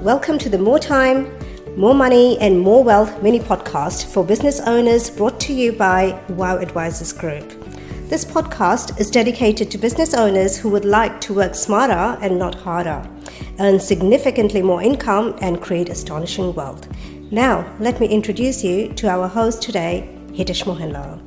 Welcome to the More Time, More Money and More Wealth mini podcast for business owners, brought to you by Wow Advisors Group. This podcast is dedicated to business owners who would like to work smarter and not harder, earn significantly more income and create astonishing wealth. Now, let me introduce you to our host today, Hitesh Mohanlal.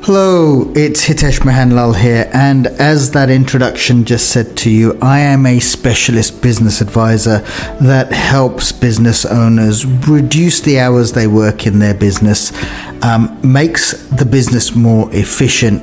Hello, it's Hitesh Mohanlal here, and as that introduction just said to you, I am a specialist business advisor that helps business owners reduce the hours they work in their business, makes the business more efficient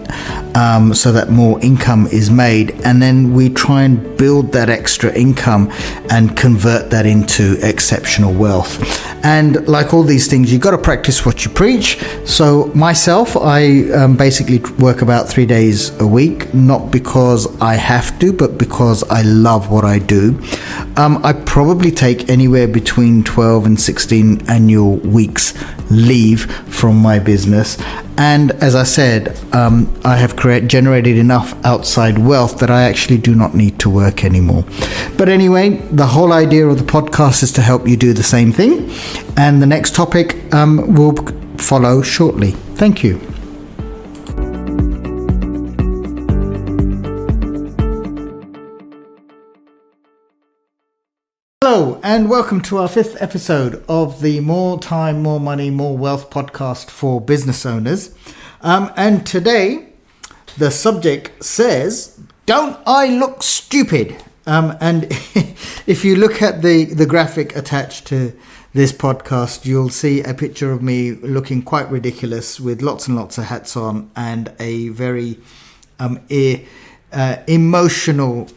so that more income is made, and then we try and build that extra income and convert that into exceptional wealth. And like all these things, you've got to practice what you preach. So myself, I basically work about 3 days a week, not because I have to, but because I love what I do. I probably take anywhere between 12 and 16 annual weeks leave from my business. And as I said, I have generated enough outside wealth that I actually do not need to work anymore. But anyway, the whole idea of the podcast is to help you do the same thing. And the next topic will follow shortly. Thank you. Hello, and welcome to our 5th episode of the More Time, More Money, More Wealth podcast for business owners. And today, the subject says, "Don't I look stupid?" And if you look at the graphic attached to this podcast, you'll see a picture of me looking quite ridiculous with lots and lots of hats on and a very emotional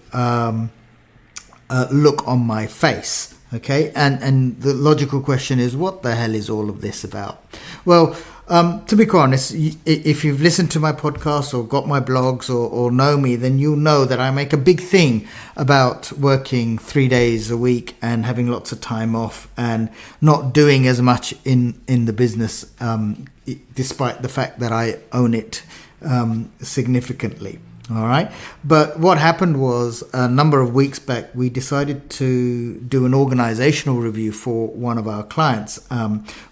look on my face. Okay, and the logical question is, what the hell is all of this about? Well, to be quite honest, if you've listened to my podcast or got my blogs or know me, then you'll know that I make a big thing about working 3 days a week and having lots of time off and not doing as much in the business, despite the fact that I own it significantly. All right. But what happened was, a number of weeks back, we decided to do an organizational review for one of our clients.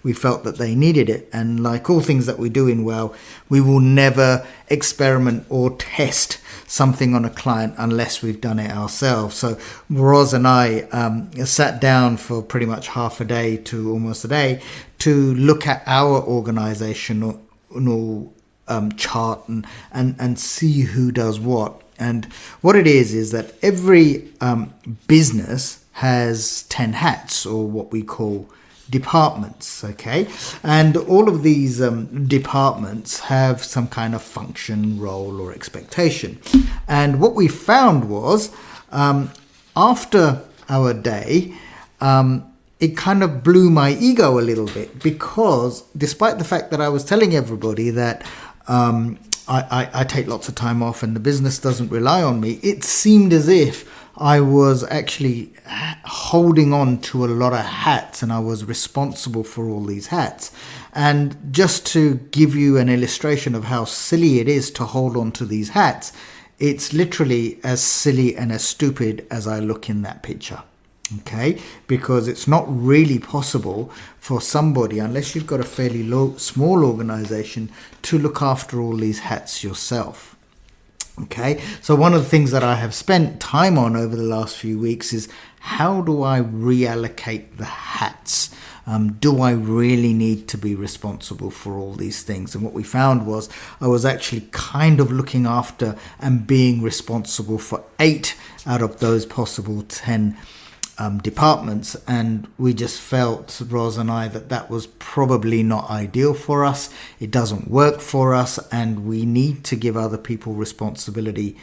We felt that they needed it. And like all things that we do in WOW, we will never experiment or test something on a client unless we've done it ourselves. So Roz and I sat down for pretty much half a day to almost a day to look at our organizational chart and see who does what. And what it is that every business has 10 hats, or what we call departments. Okay, and all of these departments have some kind of function, role, or expectation. And what we found was, after our day, it kind of blew my ego a little bit, because despite the fact that I was telling everybody that I take lots of time off and the business doesn't rely on me, it seemed as if I was actually holding on to a lot of hats, and I was responsible for all these hats. And just to give you an illustration of how silly it is to hold on to these hats, it's literally as silly and as stupid as I look in that picture. Okay, because it's not really possible for somebody, unless you've got a fairly small organization, to look after all these hats yourself. Okay, so one of the things that I have spent time on over the last few weeks is, how do I reallocate the hats? Do I really need to be responsible for all these things? And what we found was, I was actually kind of looking after and being responsible for 8 out of those possible 10 departments, and we just felt, Roz and I, that was probably not ideal for us. It doesn't work for us, and we need to give other people responsibility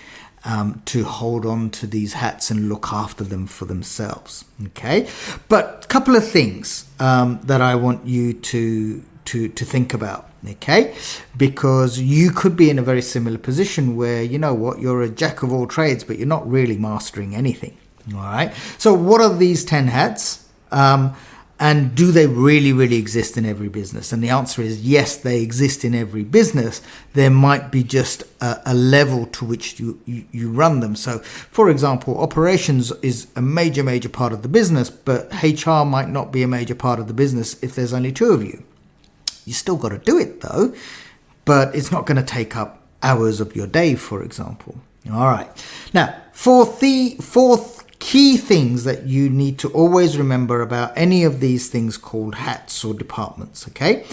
to hold on to these hats and look after them for themselves. Okay, but a couple of things that I want you to think about. Okay, because you could be in a very similar position where, you know what, you're a jack of all trades, but you're not really mastering anything. All right. So what are these 10 hats? And do they really, really exist in every business? And the answer is yes, they exist in every business. There might be just a level to which you run them. So, for example, operations is a major part of the business, but HR might not be a major part of the business if there's only two of you. You still got to do it though, but it's not going to take up hours of your day, for example. All right. Now, fourth key things that you need to always remember about any of these things called hats or departments, okay?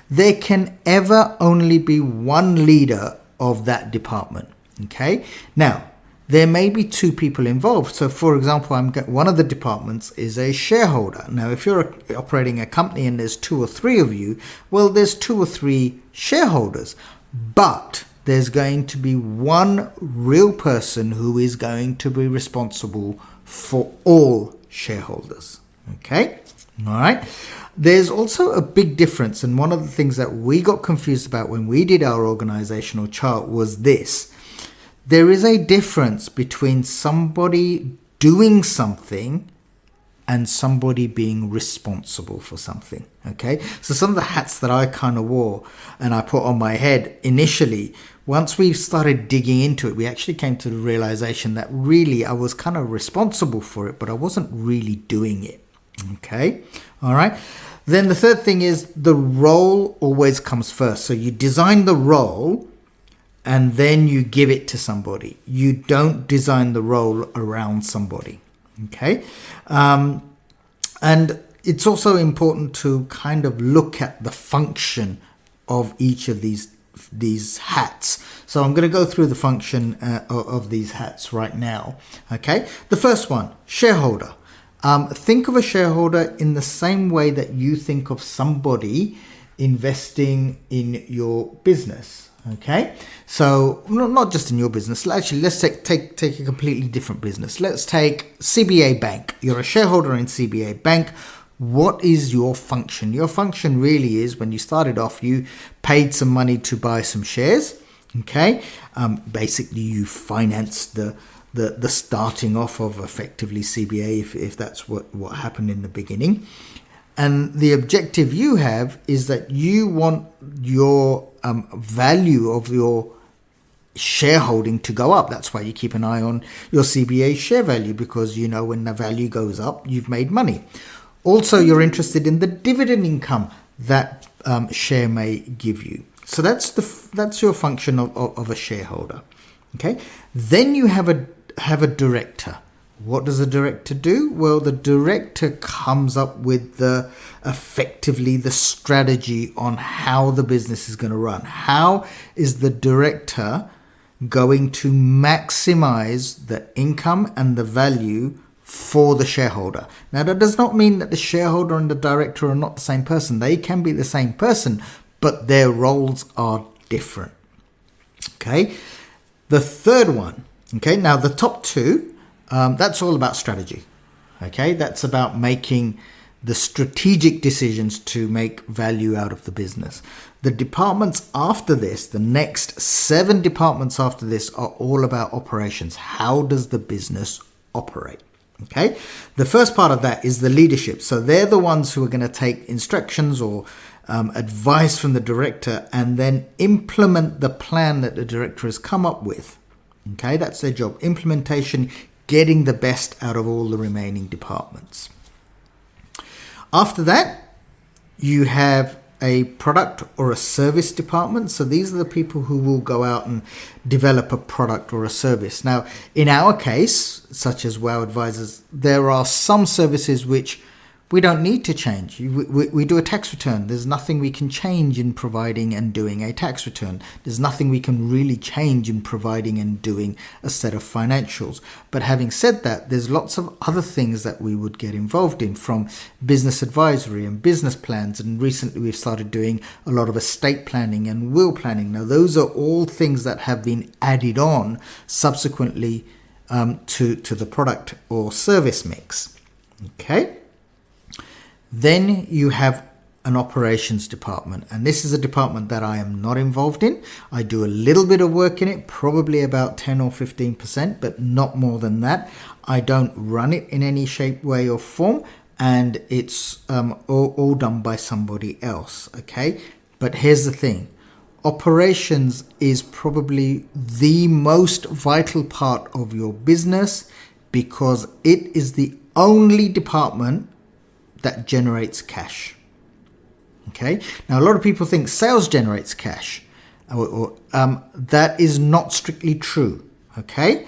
There can ever only be one leader of that department, okay? Now, there may be two people involved. So, for example, one of the departments is a shareholder. Now, if you're operating a company and there's two or three of you, well, there's two or three shareholders, but there's going to be one real person who is going to be responsible for all shareholders. Okay? All right. There's also a big difference. And one of the things that we got confused about when we did our organizational chart was this. There is a difference between somebody doing something and somebody being responsible for something. Okay? So some of the hats that I kind of wore and I put on my head initially, once we started digging into it, we actually came to the realization that really I was kind of responsible for it, but I wasn't really doing it. Okay. All right. Then the third thing is the role always comes first. So you design the role and then you give it to somebody. You don't design the role around somebody. Okay. And it's also important to kind of look at the function of each of these hats. So I'm going to go through the function of these hats right now. Okay. The first one, shareholder. Think of a shareholder in the same way that you think of somebody investing in your business. Okay. So not just in your business. Actually, let's take a completely different business. Let's take CBA Bank. You're a shareholder in CBA Bank. What is your function? Your function really is when you started off, you paid some money to buy some shares. Okay. Basically, you financed the starting off of effectively CBA if that's what happened in the beginning. And the objective you have is that you want your value of your shareholding to go up. That's why you keep an eye on your CBA share value, because you know when the value goes up, you've made money. Also, you're interested in the dividend income that share may give you. So that's your function of a shareholder. Okay. Then you have a director. What does a director do? Well, the director comes up with effectively the strategy on how the business is going to run. How is the director going to maximize the income and the value for the shareholder? Now, that does not mean that the shareholder and the director are not the same person. They can be the same person, but their roles are different. Okay. The third one. Okay. Now, the top two, that's all about strategy. Okay. That's about making the strategic decisions to make value out of the business. The departments after this, the next 7 departments after this, are all about operations. How does the business operate? Okay. The first part of that is the leadership. So they're the ones who are going to take instructions or advice from the director and then implement the plan that the director has come up with. Okay. That's their job. Implementation, getting the best out of all the remaining departments. After that, you have a product or a service department. So these are the people who will go out and develop a product or a service. Now, in our case, such as WOW Advisors, there are some services which we don't need to change. We do a tax return. There's nothing we can change in providing and doing a tax return. There's nothing we can really change in providing and doing a set of financials. But having said that, there's lots of other things that we would get involved in, from business advisory and business plans. And recently we've started doing a lot of estate planning and will planning. Now, those are all things that have been added on subsequently to the product or service mix. Okay. Then you have an operations department, and this is a department that I am not involved in. I do a little bit of work in it, probably about 10 or 15%, but not more than that. I don't run it in any shape, way or form, and it's all done by somebody else. Okay, but here's the thing. Operations is probably the most vital part of your business because it is the only department that generates cash. Okay, now a lot of people think sales generates cash. That is not strictly true. Okay,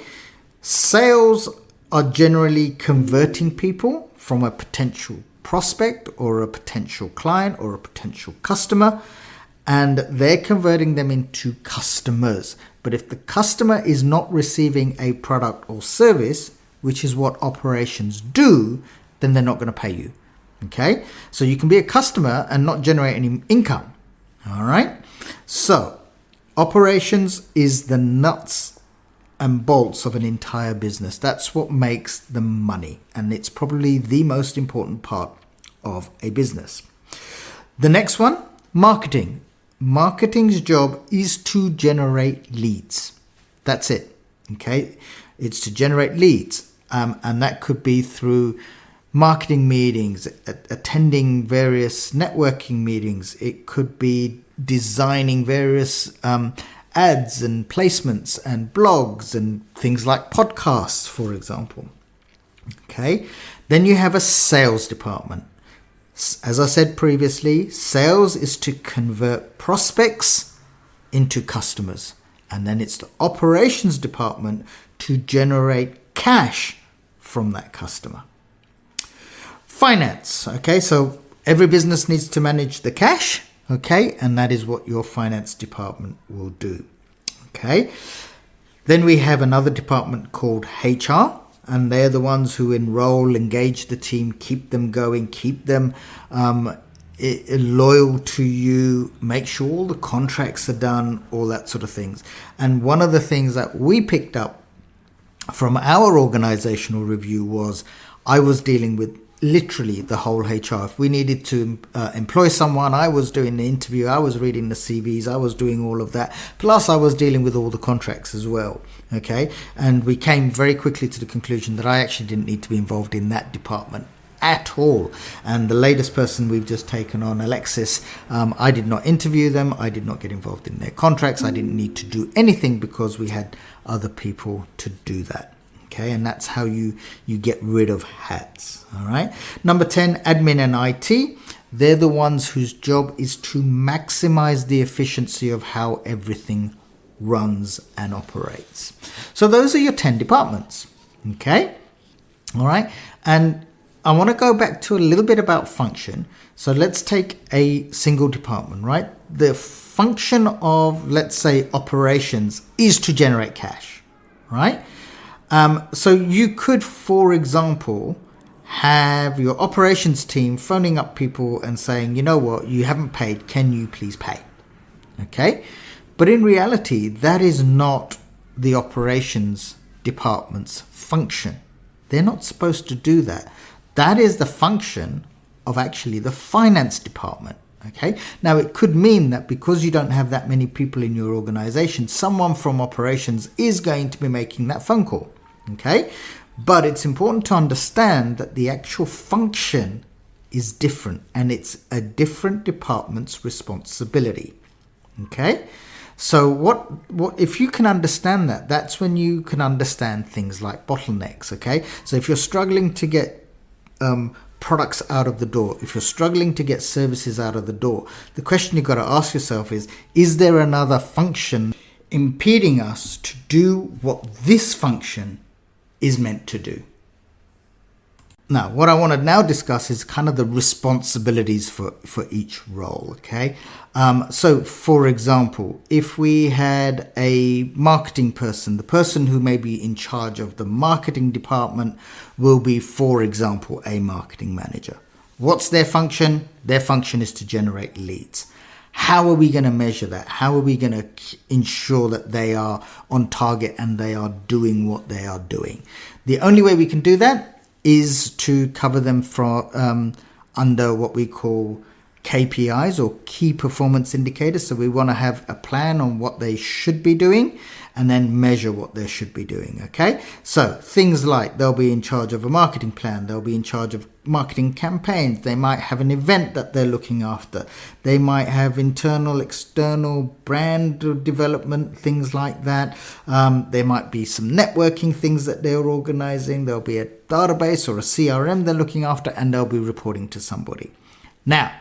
sales are generally converting people from a potential prospect or a potential client or a potential customer, and they're converting them into customers. But if the customer is not receiving a product or service, which is what operations do, then they're not going to pay you. Okay, so you can be a customer and not generate any income. All right, so operations is the nuts and bolts of an entire business. That's what makes the money, and it's probably the most important part of a business. The next one, marketing. Marketing's job is to generate leads. That's it. Okay, it's to generate leads, and that could be through marketing meetings, attending various networking meetings. It could be designing various ads and placements and blogs and things like podcasts, for example. Okay, then you have a sales department. As I said previously, sales is to convert prospects into customers, and then it's the operations department to generate cash from that customer. Finance. Okay, so every business needs to manage the cash. Okay, and that is what your finance department will do. Okay, then we have another department called HR, and they're the ones who enroll, engage the team, keep them going, keep them loyal to you, make sure all the contracts are done, all that sort of things. And one of the things that we picked up from our organizational review was I was dealing with literally the whole HR. If we needed to employ someone, I was doing the interview, I was reading the CVs, I was doing all of that. Plus I was dealing with all the contracts as well. Okay. And we came very quickly to the conclusion that I actually didn't need to be involved in that department at all. And the latest person we've just taken on, Alexis, I did not interview them. I did not get involved in their contracts. I didn't need to do anything because we had other people to do that. Okay, and that's how you get rid of hats. All right. Number 10, admin and IT. They're the ones whose job is to maximize the efficiency of how everything runs and operates. So those are your 10 departments. Okay. All right. And I want to go back to a little bit about function. So let's take a single department, right? The function of, let's say, operations is to generate cash, right? So you could, for example, have your operations team phoning up people and saying, you know what, you haven't paid, can you please pay? Okay. But in reality, that is not the operations department's function. They're not supposed to do that. That is the function of actually the finance department. Okay. Now, it could mean that because you don't have that many people in your organization, someone from operations is going to be making that phone call. Okay. But it's important to understand that the actual function is different and it's a different department's responsibility. Okay. So what if you can understand that, that's when you can understand things like bottlenecks. Okay. So if you're struggling to get products out of the door, if you're struggling to get services out of the door, the question you've got to ask yourself is there another function impeding us to do what this function is meant to do? Now, what I want to now discuss is kind of the responsibilities for each role, okay? So, for example, if we had a marketing person, the person who may be in charge of the marketing department will be, for example, a marketing manager. What's their function? Their function is to generate leads. How are we going to measure that? How are we going to ensure that they are on target and they are doing what they are doing? The only way we can do that is to cover them from under what we call KPIs or key performance indicators. So we want to have a plan on what they should be doing and then measure what they should be doing. Okay, so things like they'll be in charge of a marketing plan, they'll be in charge of marketing campaigns, they might have an event that they're looking after, they might have internal, external brand development, things like that. There might be some networking things that they're organizing, there'll be a database or a CRM they're looking after, and they'll be reporting to somebody. Now,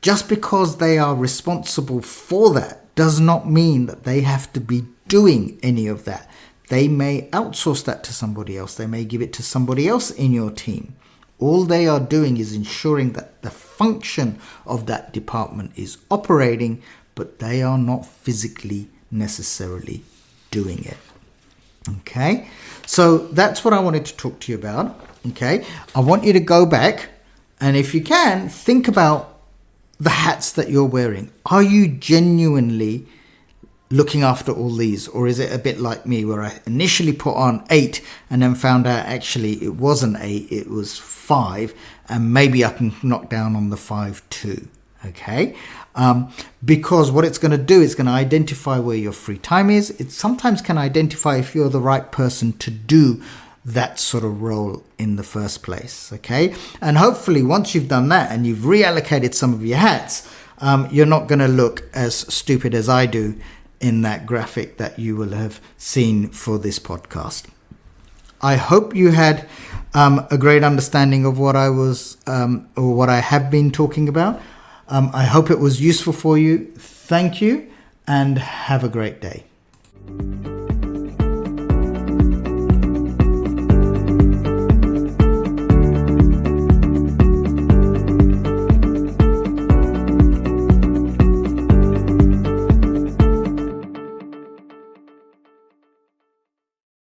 just because they are responsible for that does not mean that they have to be doing any of that. They may outsource that to somebody else. They may give it to somebody else in your team. All they are doing is ensuring that the function of that department is operating, but they are not physically necessarily doing it. Okay, so that's what I wanted to talk to you about. Okay, I want you to go back and, if you can, think about the hats that you're wearing. Are you genuinely looking after all these, or is it a bit like me where I initially put on 8 and then found out actually it wasn't 8, it was 5, and maybe I can knock down on the 5 too? Okay, because what it's going to do is going to identify where your free time is. It sometimes can identify if you're the right person to do that sort of role in the first place. Okay, and hopefully once you've done that and you've reallocated some of your hats, you're not going to look as stupid as I do in that graphic that you will have seen for this podcast. I hope you had a great understanding of what I was or what I have been talking about. I hope it was useful for you. Thank you and have a great day.